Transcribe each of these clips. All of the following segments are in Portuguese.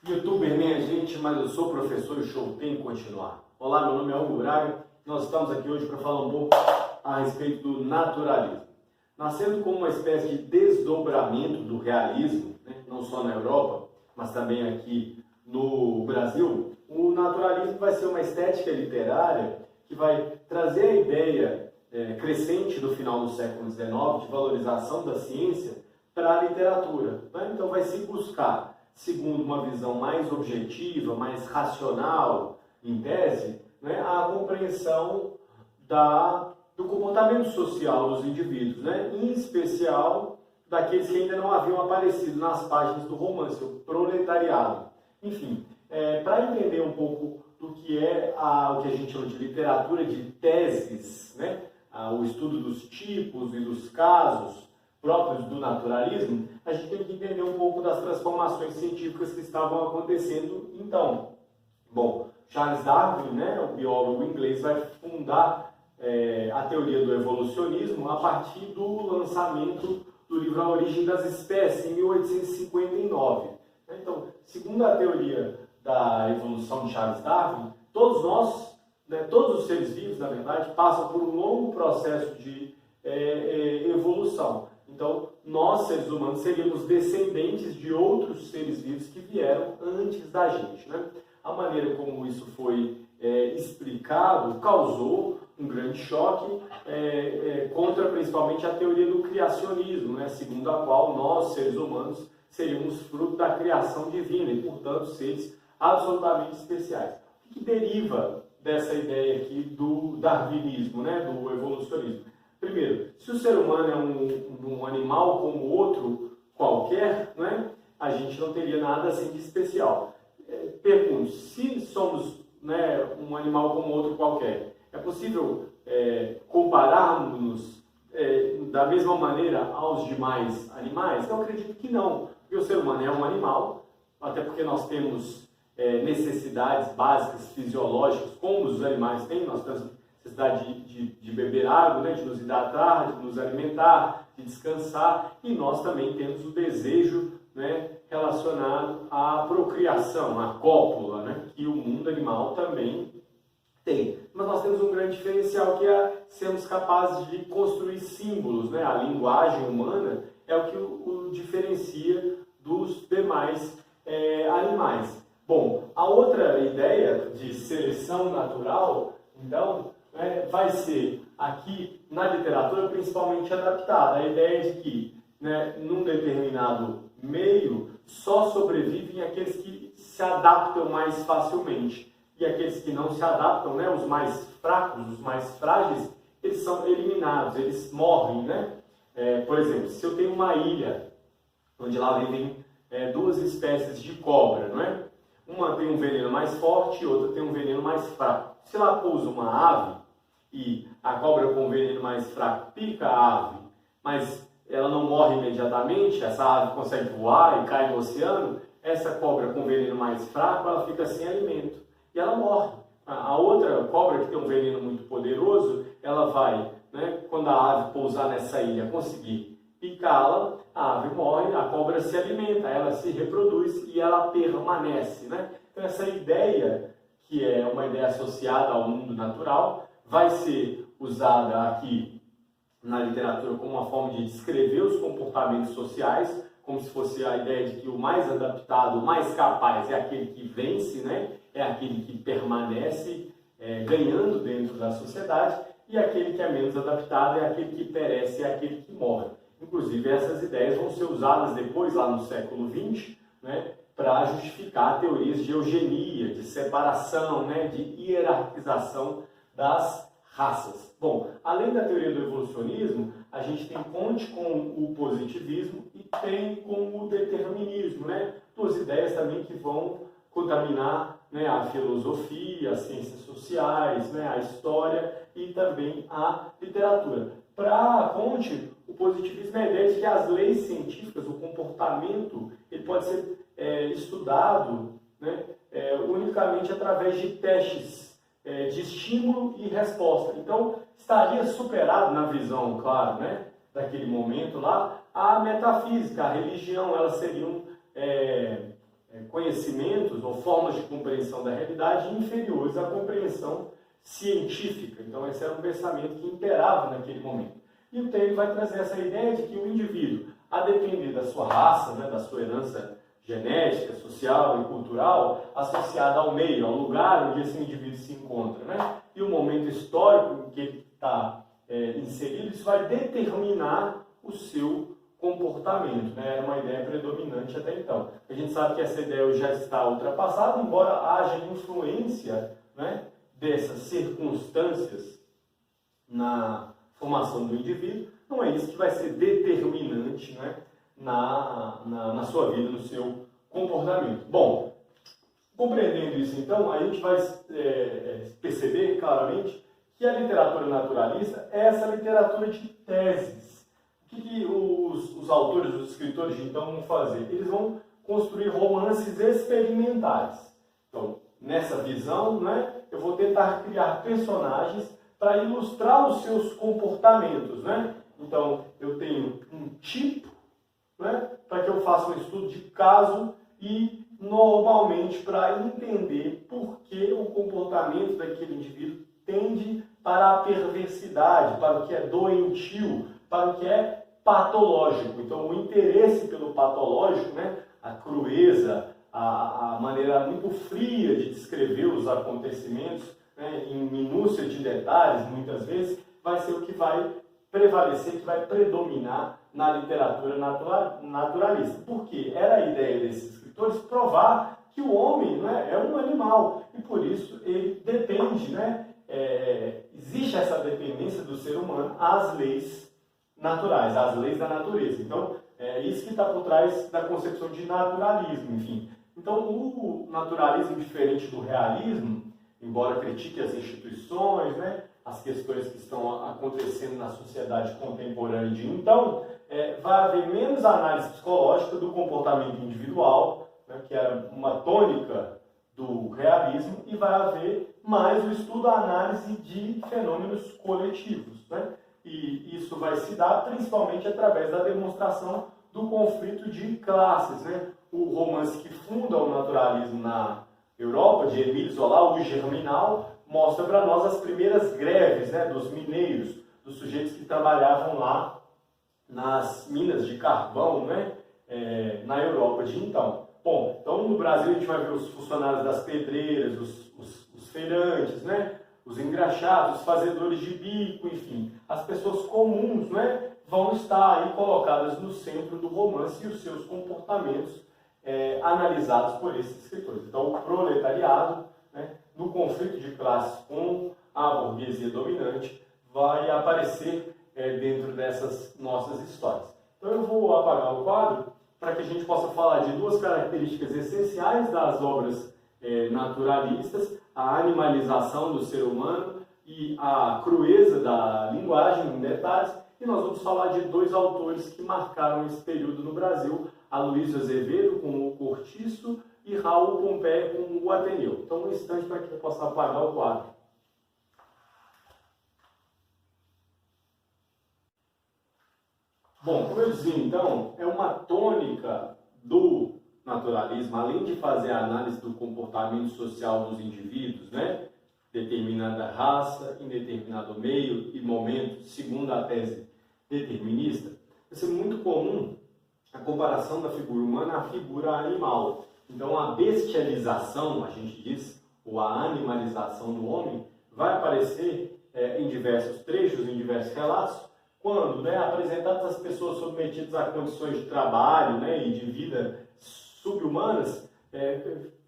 YouTuber, minha gente, mas eu sou professor e o show tem que continuar. Olá, meu nome é Hugo Braga, nós estamos aqui hoje para falar um pouco a respeito do naturalismo. Nascendo como uma espécie de desdobramento do realismo, né, não só na Europa, mas também aqui no Brasil, o naturalismo vai ser uma estética literária que vai trazer a ideia crescente do final do século XIX de valorização da ciência para a literatura. Né? Então vai se buscar, segundo uma visão mais objetiva, mais racional, em tese, né, a compreensão do comportamento social dos indivíduos, né, em especial daqueles que ainda não haviam aparecido nas páginas do romance, o proletariado. Enfim, para entender um pouco do que é o que a gente chama de literatura de teses, né, o estudo dos tipos e dos casos próprios do naturalismo, a gente tem que entender um pouco das transformações científicas que estavam acontecendo então. Bom, Charles Darwin, né, o biólogo inglês, vai fundar a teoria do evolucionismo a partir do lançamento do livro A Origem das Espécies, em 1859. Então, segundo a teoria da evolução de Charles Darwin, todos nós, né, todos os seres vivos, na verdade, passam por um longo processo de evolução. Então, nós, seres humanos, seríamos descendentes de outros seres vivos que vieram antes da gente, né? A maneira como isso foi explicado causou um grande choque contra, principalmente, a teoria do criacionismo, né? Segundo a qual nós, seres humanos, seríamos fruto da criação divina e, portanto, seres absolutamente especiais. O que deriva dessa ideia aqui do darwinismo, né? Do evolucionismo? Primeiro, se o ser humano é um animal como outro qualquer, né, a gente não teria nada assim de especial. Pergunto, se somos, né, um animal como outro qualquer, é possível compararmos-nos da mesma maneira aos demais animais? Eu acredito que não, porque o ser humano é um animal, até porque nós temos necessidades básicas fisiológicas, como os animais têm, nós temos necessidade de beber água, né, de nos hidratar, de nos alimentar, de descansar, e nós também temos o desejo, né, relacionado à procriação, à cópula, né, que o mundo animal também tem. Mas nós temos um grande diferencial, que é sermos capazes de construir símbolos, né? A linguagem humana é o que o diferencia dos demais animais. Bom, a outra ideia de seleção natural, então, vai ser aqui na literatura principalmente adaptada. A ideia de que, né, num determinado meio só sobrevivem aqueles que se adaptam mais facilmente. E aqueles que não se adaptam, né, os mais fracos, os mais frágeis, eles são eliminados, eles morrem, né? Por exemplo, se eu tenho uma ilha onde lá vivem duas espécies de cobra, não é? Uma tem um veneno mais forte e outra tem um veneno mais fraco. Se lá pousa uma ave e a cobra com veneno mais fraco pica a ave, mas ela não morre imediatamente, essa ave consegue voar e cai no oceano, essa cobra com veneno mais fraco, ela fica sem alimento e ela morre. A outra cobra, que tem um veneno muito poderoso, ela vai, né, quando a ave pousar nessa ilha, conseguir picá-la, a ave morre, a cobra se alimenta, ela se reproduz e ela permanece, né? Então essa ideia, que é uma ideia associada ao mundo natural, vai ser usada aqui na literatura como uma forma de descrever os comportamentos sociais, como se fosse a ideia de que o mais adaptado, o mais capaz é aquele que vence, né? É aquele que permanece ganhando dentro da sociedade, e aquele que é menos adaptado é aquele que perece, é aquele que morre. Inclusive, essas ideias vão ser usadas depois, lá no século XX, né, para justificar teorias de eugenia, de separação, né, de hierarquização das raças. Bom, além da teoria do evolucionismo, a gente tem ponte com o positivismo e tem com o determinismo, né? Duas ideias também que vão contaminar, né, a filosofia, as ciências sociais, né, a história e também a literatura. Para Comte, o positivismo é a ideia de que as leis científicas, o comportamento, ele pode ser estudado, né, unicamente através de testes de estímulo e resposta. Então, estaria superado na visão, claro, né, daquele momento lá, a metafísica, a religião, elas seriam conhecimentos ou formas de compreensão da realidade inferiores à compreensão científica. Então esse era um pensamento que imperava naquele momento. E o Taylor vai trazer essa ideia de que o indivíduo, a depender da sua raça, né, da sua herança genética, social e cultural, associada ao meio, ao lugar onde esse indivíduo se encontra, né, e o momento histórico em que ele está inserido, isso vai determinar o seu comportamento, né? Era uma ideia predominante até então. A gente sabe que essa ideia já está ultrapassada, embora haja influência, né, dessas circunstâncias na formação do indivíduo, não é isso que vai ser determinante, né, na sua vida, no seu comportamento. Bom, compreendendo isso então, a gente vai perceber claramente que a literatura naturalista é essa literatura de teses. O que os autores, os escritores então vão fazer? Eles vão construir romances experimentais. Então, nessa visão, né, eu vou tentar criar personagens para ilustrar os seus comportamentos, né? Então, eu tenho um tipo, né, para que eu faça um estudo de caso e, normalmente, para entender por que o comportamento daquele indivíduo tende para a perversidade, para o que é doentio, para o que é patológico. Então, o interesse pelo patológico, né, a crueza, a maneira muito fria de descrever os acontecimentos, né, em minúcia de detalhes, muitas vezes, vai ser o que vai prevalecer, que vai predominar na literatura naturalista. Porque era a ideia desses escritores provar que o homem, né, é um animal e, por isso, ele depende, né, existe essa dependência do ser humano às leis naturais, às leis da natureza. Então, é isso que está por trás da concepção de naturalismo, enfim. Então, o naturalismo, diferente do realismo, embora critique as instituições, né, as questões que estão acontecendo na sociedade contemporânea de então, vai haver menos análise psicológica do comportamento individual, né, que era uma tônica do realismo, e vai haver mais o estudo, a análise de fenômenos coletivos, né? E isso vai se dar principalmente através da demonstração do conflito de classes, né? O romance que funda o naturalismo na Europa, de Émile Zola, o Germinal, mostra para nós as primeiras greves, né, dos mineiros, dos sujeitos que trabalhavam lá nas minas de carvão, né, na Europa de então. Bom, então no Brasil a gente vai ver os funcionários das pedreiras, os feirantes, né, os engraxados, os fazedores de bico, enfim, as pessoas comuns, né, vão estar aí colocadas no centro do romance e os seus comportamentos analisados por esses escritores. Então, o proletariado, né, no conflito de classes com a burguesia dominante, vai aparecer dentro dessas nossas histórias. Então, eu vou apagar o quadro para que a gente possa falar de duas características essenciais das obras naturalistas: a animalização do ser humano e a crueza da linguagem, em detalhes. E nós vamos falar de dois autores que marcaram esse período no Brasil: Aloysio Azevedo com o Cortiço e Raul Pompeia com o Ateneu. Então, um instante para que eu possa apagar o quadro. Bom, como eu dizia, então, é uma tônica do naturalismo, além de fazer a análise do comportamento social dos indivíduos, né? Determinada raça, em determinado meio e momento, segundo a tese determinista, vai ser muito comum a comparação da figura humana à figura animal. Então, a bestialização, a gente diz, ou a animalização do homem, vai aparecer em diversos trechos, em diversos relatos, quando, né, apresentadas as pessoas submetidas a condições de trabalho, né, e de vida subhumanas,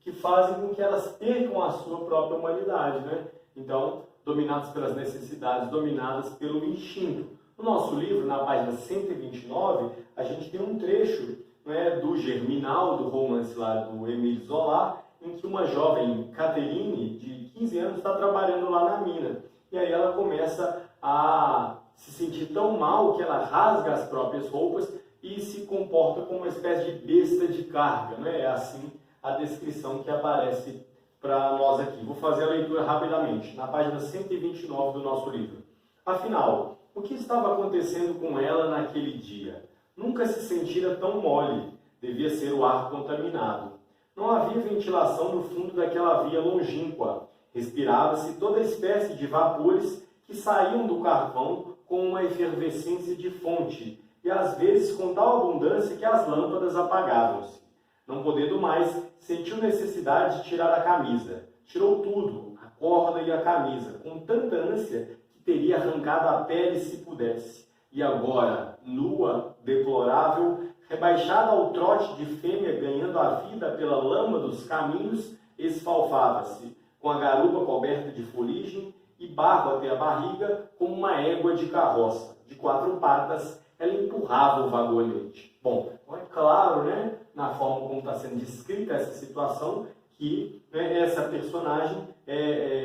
que fazem com que elas percam a sua própria humanidade, né? Então, dominadas pelas necessidades, dominadas pelo instinto. No nosso livro, na página 129, a gente tem um trecho, né, do Germinal, do romance lá do Émile Zola, em que uma jovem Caterine, de 15 anos, está trabalhando lá na mina. E aí ela começa a se sentir tão mal que ela rasga as próprias roupas e se comporta como uma espécie de besta de carga, né? É assim a descrição que aparece para nós aqui. Vou fazer a leitura rapidamente, na página 129 do nosso livro. Afinal, o que estava acontecendo com ela naquele dia? Nunca se sentira tão mole, devia ser o ar contaminado. Não havia ventilação no fundo daquela via longínqua. Respirava-se toda espécie de vapores que saíam do carvão com uma efervescência de fonte, e às vezes com tal abundância que as lâmpadas apagavam-se. Não podendo mais, sentiu necessidade de tirar a camisa. Tirou tudo, a corda e a camisa, com tanta ânsia que teria arrancado a pele se pudesse. E agora, nua, deplorável, rebaixada ao trote de fêmea ganhando a vida pela lama dos caminhos, esfalfava-se, com a garupa coberta de fuligem e barro até a barriga, como uma égua de carroça. De 4 patas, ela empurrava o vagonete. Bom, então é claro, né, na forma como está sendo descrita essa situação, que, né, essa personagem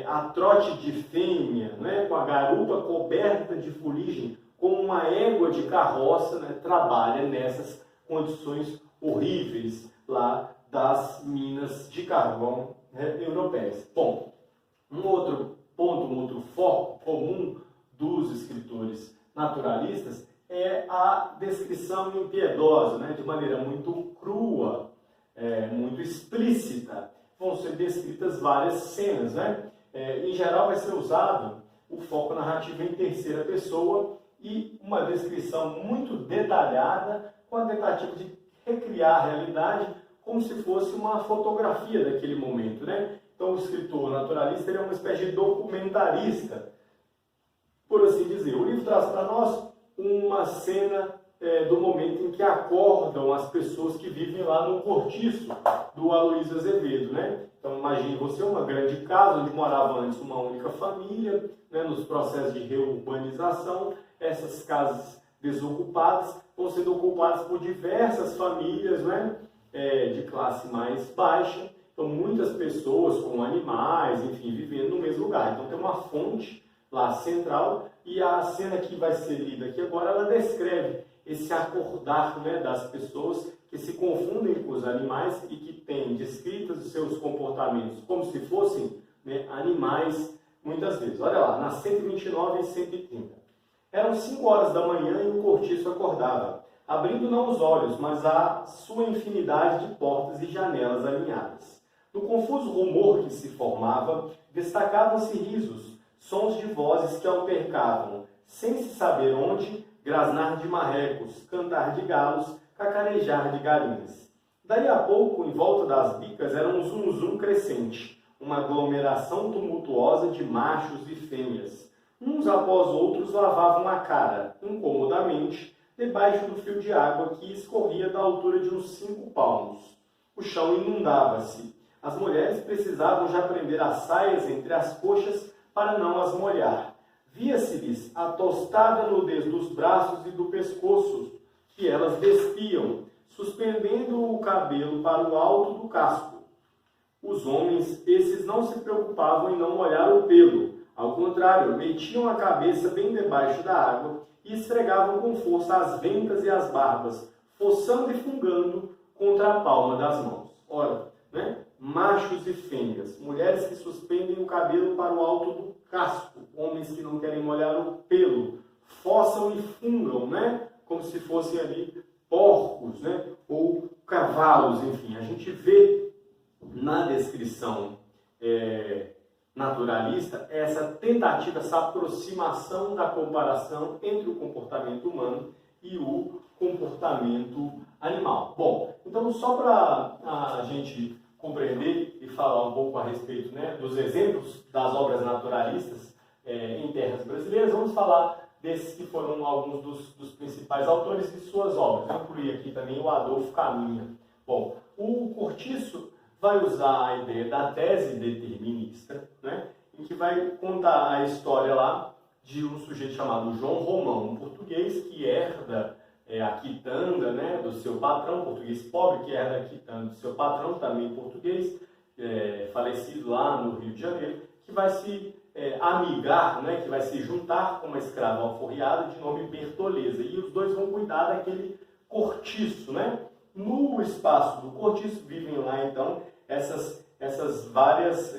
a trote de fêmea, né, com a garupa coberta de fuligem, como uma égua de carroça, né, trabalha nessas condições horríveis lá das minas de carvão, né, europeias. Bom, um outro ponto, um outro foco comum dos escritores naturalistas é a descrição impiedosa, né, de maneira muito crua, muito explícita. Vão ser descritas várias cenas, né? Em geral vai ser usado o foco narrativo em terceira pessoa e uma descrição muito detalhada com a tentativa de recriar a realidade como se fosse uma fotografia daquele momento, né? Então o escritor naturalista ele é uma espécie de documentarista, por assim dizer. O livro traz para nós uma cena do momento em que acordam as pessoas que vivem lá no cortiço do Aloysio Azevedo, né? Então imagine você uma grande casa onde morava antes uma única família, né? Nos processos de reurbanização, essas casas desocupadas vão sendo ocupadas por diversas famílias, né? De classe mais baixa, então muitas pessoas com animais, enfim, vivendo no mesmo lugar. Então tem uma fonte lá central e a cena que vai ser lida aqui agora, ela descreve esse acordar, né, das pessoas que se confundem com os animais e que têm descritos os seus comportamentos como se fossem, né, animais muitas vezes. Olha lá, nas 129 e 130. Eram 5 horas da manhã e o cortiço acordava, abrindo não os olhos, mas a sua infinidade de portas e janelas alinhadas. No confuso rumor que se formava, destacavam-se risos, sons de vozes que altercavam, sem se saber onde, grasnar de marrecos, cantar de galos, cacarejar de galinhas. Daí a pouco, em volta das bicas, era um zum-zum crescente, uma aglomeração tumultuosa de machos e fêmeas. Uns após outros lavavam a cara, incomodamente, debaixo do fio de água que escorria da altura de uns 5 palmos. O chão inundava-se. As mulheres precisavam já prender as saias entre as coxas para não as molhar. Via-se-lhes a tostada nudez dos braços e do pescoço, que elas despiam, suspendendo o cabelo para o alto do casco. Os homens, esses não se preocupavam em não molhar o pelo. Ao contrário, metiam a cabeça bem debaixo da água e esfregavam com força as ventas e as barbas, forçando e fungando contra a palma das mãos. Ora, né? Machos e fêmeas, mulheres que suspendem o cabelo para o alto do casco, homens que não querem molhar o pelo, forçam e fungam, né? Como se fossem ali porcos, né? Ou cavalos, enfim. A gente vê na descrição naturalista essa tentativa, essa aproximação da comparação entre o comportamento humano e o comportamento animal. Bom, então só para a gente compreender e falar um pouco a respeito, né, dos exemplos das obras naturalistas em terras brasileiras, vamos falar desses que foram alguns dos principais autores de suas obras. Eu incluí aqui também o Adolfo Caminha. Bom, o Cortiço vai usar a ideia da tese determinista, né, em que vai contar a história lá de um sujeito chamado João Romão, um português que herda a quitanda, né, do seu patrão, português pobre que herda a quitanda do seu patrão, também português, falecido lá no Rio de Janeiro, que vai se amigar, né, que vai se juntar com uma escrava alforriada de nome Bertoleza. E os dois vão cuidar daquele cortiço, né? No espaço do cortiço vivem lá, então, essas várias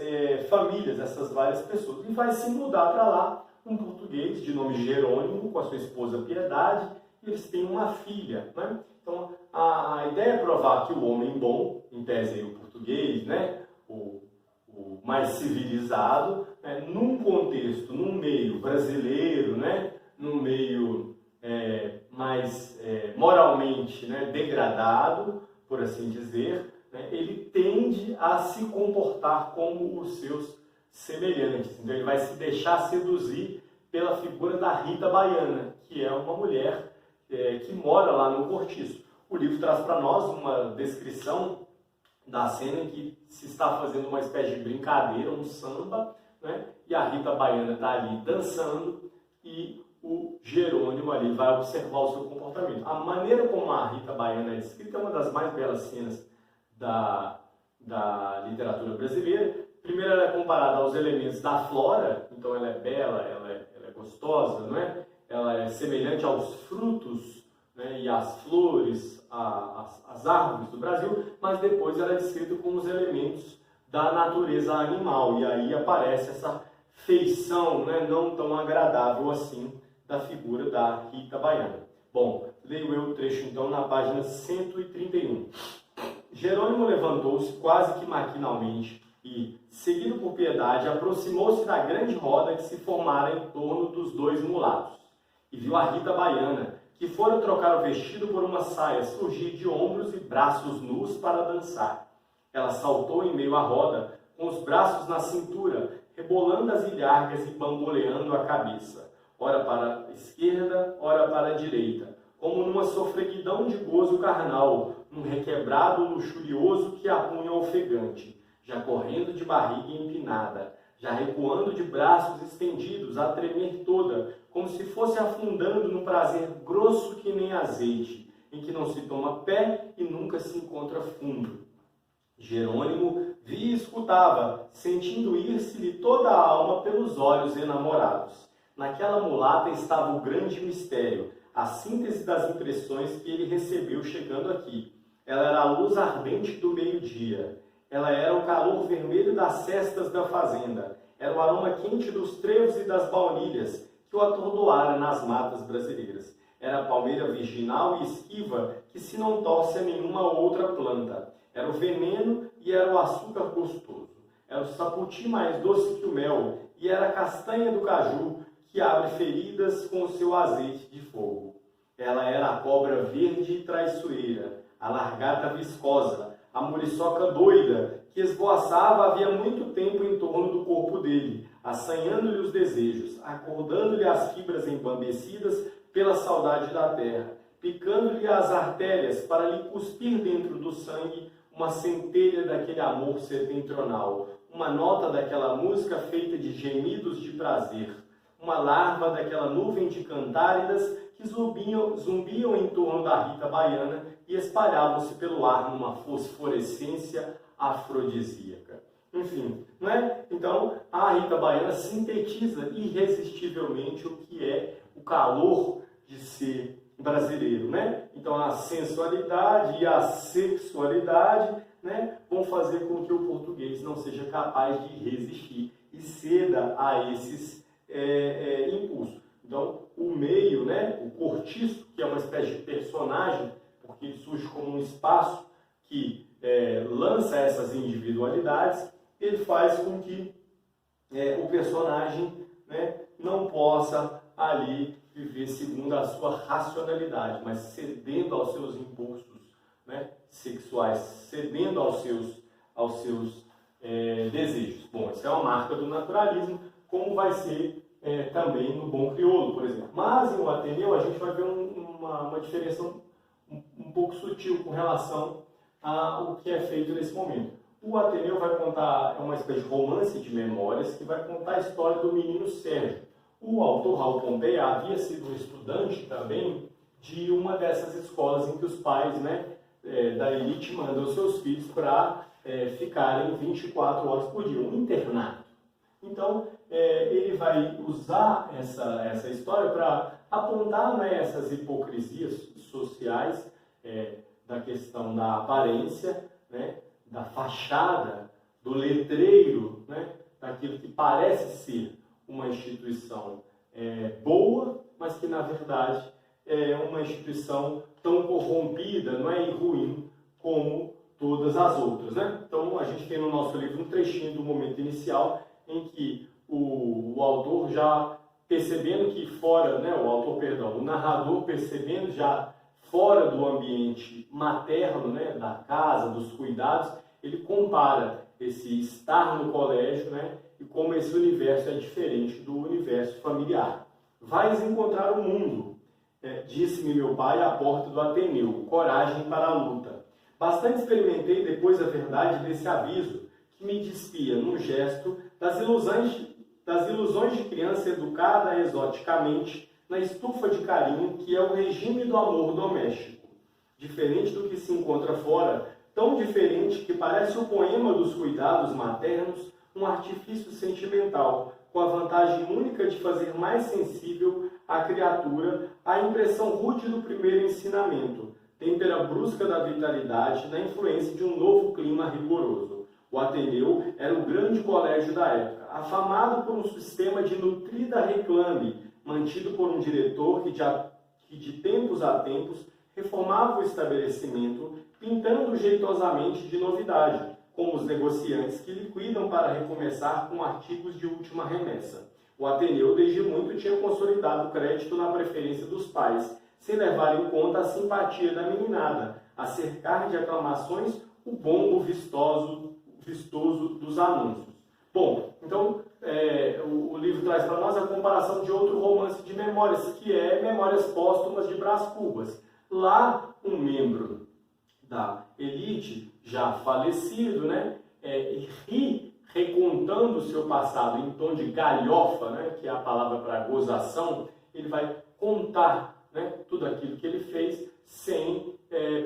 famílias, essas várias pessoas. E vai se mudar para lá um português de nome Jerônimo, com a sua esposa Piedade, e eles têm uma filha, né? Então, A ideia é provar que o homem bom, em tese aí o português, né, o mais civilizado, né, num contexto, num meio brasileiro, né, num meio mais moralmente, né, degradado, por assim dizer, né, ele tende a se comportar como os seus semelhantes. Então ele vai se deixar seduzir pela figura da Rita Baiana, que é uma mulher que mora lá no cortiço. O livro traz para nós uma descrição da cena em que se está fazendo uma espécie de brincadeira, um samba, né? E a Rita Baiana está ali dançando e o Jerônimo ali vai observar o seu comportamento. A maneira como a Rita Baiana é descrita é uma das mais belas cenas da literatura brasileira. Primeiro, ela é comparada aos elementos da flora, então ela é bela, ela é gostosa, não é? Ela é semelhante aos frutos, né, e às flores, às árvores do Brasil, mas depois ela é descrita como os elementos da natureza animal, e aí aparece essa feição, né, não tão agradável assim da figura da Rita Baiana. Bom, leio eu o trecho então na página 131. Jerônimo levantou-se quase que maquinalmente e, seguido por Piedade, aproximou-se da grande roda que se formara em torno dos dois mulatos, e viu a Rita Baiana, que fora trocar o vestido por uma saia, surgir de ombros e braços nus para dançar. Ela saltou em meio à roda, com os braços na cintura, rebolando as ilhargas e bamboleando a cabeça, ora para a esquerda, ora para a direita, como numa sofreguidão de gozo carnal, num requebrado luxurioso que a punha ofegante, já correndo de barriga empinada, já recuando de braços estendidos, a tremer toda, como se fosse afundando no prazer grosso que nem azeite, em que não se toma pé e nunca se encontra fundo. Jerônimo via e escutava, sentindo ir-se-lhe toda a alma pelos olhos enamorados. Naquela mulata estava o grande mistério, a síntese das impressões que ele recebeu chegando aqui. Ela era a luz ardente do meio-dia. Ela era o calor vermelho das cestas da fazenda. Era o aroma quente dos trevos e das baunilhas que o atordoara nas matas brasileiras. Era a palmeira virginal e esquiva que se não torce a nenhuma outra planta. Era o veneno e era o açúcar gostoso. Era o saputi mais doce que o mel e era a castanha do caju que abre feridas com o seu azeite de fogo. Ela era a cobra verde e traiçoeira, a largata viscosa, a muriçoca doida, que esvoaçava havia muito tempo em torno do corpo dele, assanhando-lhe os desejos, acordando-lhe as fibras embambecidas pela saudade da terra, picando-lhe as artérias para lhe cuspir dentro do sangue uma centelha daquele amor setentrional, uma nota daquela música feita de gemidos de prazer, uma larva daquela nuvem de cantáridas que zumbiam em torno da Rita Baiana e espalhavam-se pelo ar numa fosforescência afrodisíaca. Enfim, não é? Então, a Rita Baiana sintetiza irresistivelmente o que é o calor de ser brasileiro, né? Então, a sensualidade e a sexualidade, né, vão fazer com que o português não seja capaz de resistir e ceda a esses impulsos. Então, o meio, né, o cortiço, que é uma espécie de personagem, porque ele surge como um espaço que lança essas individualidades, ele faz com que o personagem, né, não possa ali viver segundo a sua racionalidade, mas cedendo aos seus impulsos, né, sexuais, cedendo aos seus desejos. Bom, isso é uma marca do naturalismo, como vai ser também no bom crioulo, por exemplo. Mas em O Ateneu a gente vai ver uma diferença um pouco sutil com relação ao que é feito nesse momento. O Ateneu vai contar, é uma espécie de romance de memórias, que vai contar a história do menino Sérgio. O autor Raul Pompeia havia sido estudante também de uma dessas escolas em que os pais, né, da elite mandam seus filhos para ficarem 24 horas por dia, um internato. Então, ele vai usar essa história para apontar, né, essas hipocrisias sociais da questão da aparência, né, da fachada, do letreiro, né, daquilo que parece ser uma instituição boa, mas que na verdade é uma instituição tão corrompida, não é, e ruim como todas as outras, né? Então a gente tem no nosso livro um trechinho do momento inicial em que o autor já percebendo que fora, né, o narrador percebendo já fora do ambiente materno, né, da casa, dos cuidados, ele compara esse estar no colégio, né, e como esse universo é diferente do universo familiar. Vais encontrar o mundo, disse-me meu pai à porta do Ateneu, coragem para a luta. Bastante experimentei depois a verdade desse aviso, que me despia, num gesto, das ilusões de criança educada exoticamente na estufa de carinho que é o regime do amor doméstico. Diferente do que se encontra fora, tão diferente que parece o poema dos cuidados maternos um artifício sentimental, com a vantagem única de fazer mais sensível a criatura à impressão rude do primeiro ensinamento, têmpera brusca da vitalidade na influência de um novo clima rigoroso. O Ateneu era o grande colégio da época, afamado por um sistema de nutrida reclame, mantido por um diretor que de tempos a tempos reformava o estabelecimento, pintando jeitosamente de novidade, como os negociantes que liquidam para recomeçar com artigos de última remessa. O Ateneu, desde muito, tinha consolidado o crédito na preferência dos pais, sem levar em conta a simpatia da meninada, a cercar de aclamações o bombo vistoso dos anúncios. Bom, então o livro traz para nós a comparação de outro romance de memórias, que é Memórias Póstumas de Brás Cubas. Lá, um membro da elite, já falecido, né, ri recontando o seu passado em tom de galhofa, né, que é a palavra para gozação. Ele vai contar, né, tudo aquilo que ele fez sem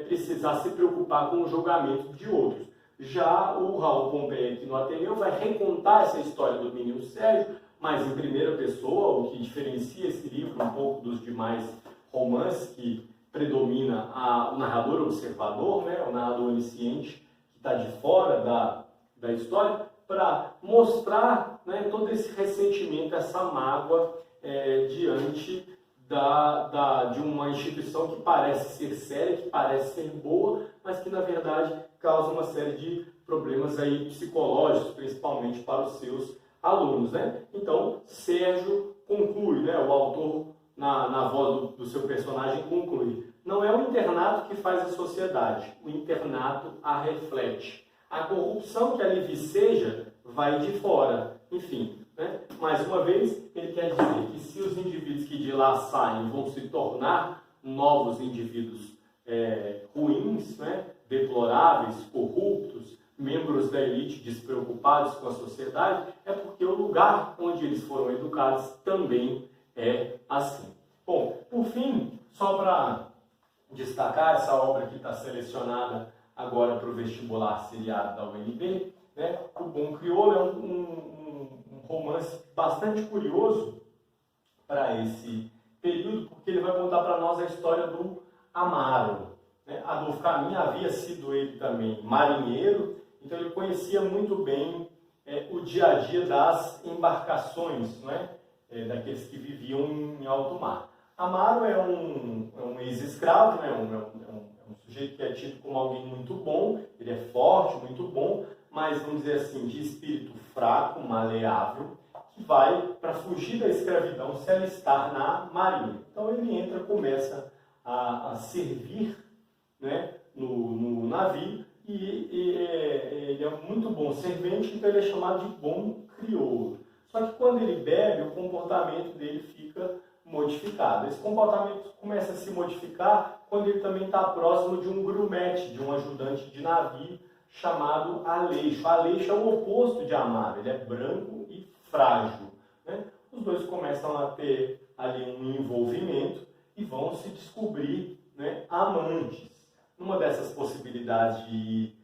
precisar se preocupar com o julgamento de outros. Já o Raul Pompeia, aqui no Ateneu, vai recontar essa história do menino Sérgio, mas em primeira pessoa, o que diferencia esse livro um pouco dos demais romances que predomina o narrador observador, né, o narrador onisciente, que está de fora da história, para mostrar, né, todo esse ressentimento, essa mágoa diante de uma instituição que parece ser séria, que parece ser boa, mas que na verdade causa uma série de problemas aí psicológicos, principalmente para os seus alunos, né? Então, Sérgio conclui, né, o autor, na voz do seu personagem, conclui: não é o internato que faz a sociedade, o internato a reflete. A corrupção que ali viceja vai de fora. Enfim, né? Mais uma vez, ele quer dizer que se os indivíduos que de lá saem vão se tornar novos indivíduos ruins, né? Deploráveis, corruptos, membros da elite despreocupados com a sociedade, é porque o lugar onde eles foram educados também é assim. Bom, por fim, só para destacar, essa obra que está selecionada agora para o vestibular seriado da UNB, né? O Bom Crioulo é um romance bastante curioso para esse período, porque ele vai contar para nós a história do Amaro. Adolfo Caminha havia sido ele também marinheiro, então ele conhecia muito bem o dia a dia das embarcações, né? Daqueles que viviam em alto mar. Amaro é um ex-escravo, né? um sujeito que é tido como alguém muito bom, ele é forte, muito bom, mas vamos dizer assim, de espírito fraco, maleável, que vai, para fugir da escravidão, se alistar na marinha. Então ele começa a servir, né, no navio, e ele é muito bom servente, então ele é chamado de bom crioulo. Só que quando ele bebe, o comportamento dele fica modificado. Esse comportamento começa a se modificar quando ele também está próximo de um grumete, de um ajudante de navio chamado Aleixo. Aleixo é o oposto de Amaro, ele é branco e frágil, né? Os dois começam a ter ali um envolvimento e vão se descobrir, né, amantes. Numa dessas possibilidades de ir,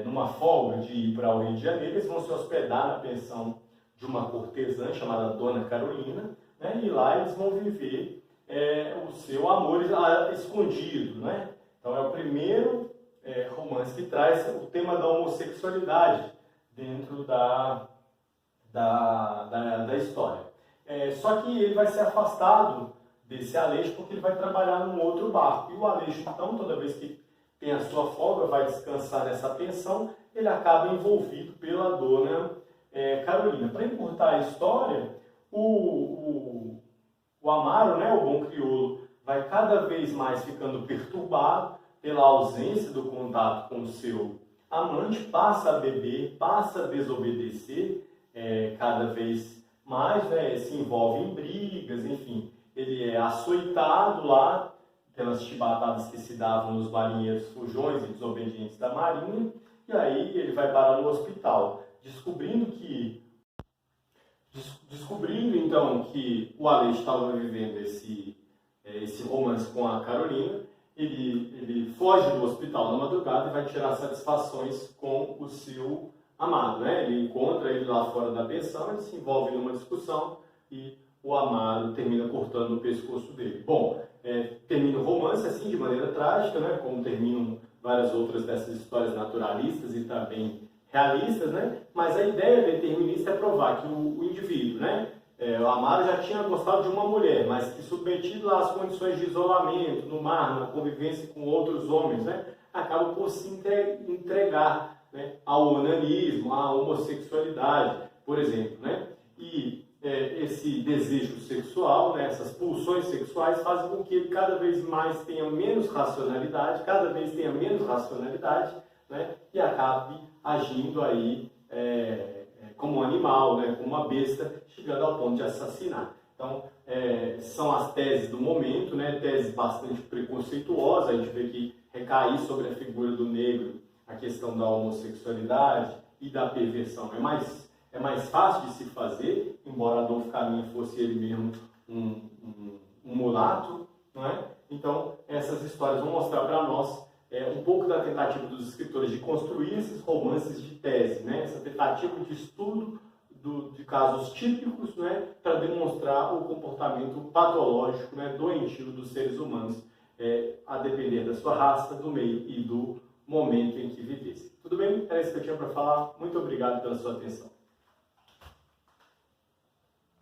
numa folga de ir para o Rio de Janeiro, eles vão se hospedar na pensão de uma cortesã chamada Dona Carolina, né? E lá eles vão viver o seu amor escondido, né? Então é o primeiro romance que traz o tema da homossexualidade dentro da história. Só que ele vai ser afastado desse Aleixo, porque ele vai trabalhar num outro barco. E o Aleixo, então, toda vez que tem a sua folga, vai descansar nessa pensão, ele acaba envolvido pela dona Carolina. Para encurtar a história, o Amaro, né, o bom crioulo, vai cada vez mais ficando perturbado pela ausência do contato com o seu amante, passa a beber, passa a desobedecer cada vez mais, né, se envolve em brigas, enfim, ele é açoitado lá pelas chibatadas que se davam nos marinheiros fujões e desobedientes da marinha, e aí ele vai parar no hospital, descobrindo então que o Aleixo estava vivendo esse romance com a Carolina. Ele foge do hospital na madrugada e vai tirar satisfações com o seu amado, né? Ele encontra ele lá fora da pensão, ele se envolve numa discussão e o amado termina cortando o pescoço dele. Bom, termina o romance assim de maneira trágica, né? Como terminam várias outras dessas histórias naturalistas e também realistas, né? Mas a ideia determinista é provar que o indivíduo, né? O Amaro já tinha gostado de uma mulher, mas que submetido lá às condições de isolamento, no mar, na convivência com outros homens, né? Acaba por se entregar, né, ao onanismo, à homossexualidade, por exemplo, né? E esse desejo sexual, né, essas pulsões sexuais fazem com que ele cada vez mais tenha menos racionalidade, né, e acabe agindo aí como um animal, né, como uma besta, chegando ao ponto de assassinar. Então, são as teses do momento, né, teses bastante preconceituosas. A gente vê que recair sobre a figura do negro a questão da homossexualidade e da perversão é mais fácil de se fazer, embora Adolfo Caminha fosse ele mesmo um mulato, não é? Então, essas histórias vão mostrar para nós um pouco da tentativa dos escritores de construir esses romances de tese, né? Essa tentativa de estudo de casos típicos, né? Para demonstrar o comportamento patológico, né? Doentio dos seres humanos, a depender da sua raça, do meio e do momento em que vivesse. Tudo bem? Era isso que eu tinha para falar. Muito obrigado pela sua atenção.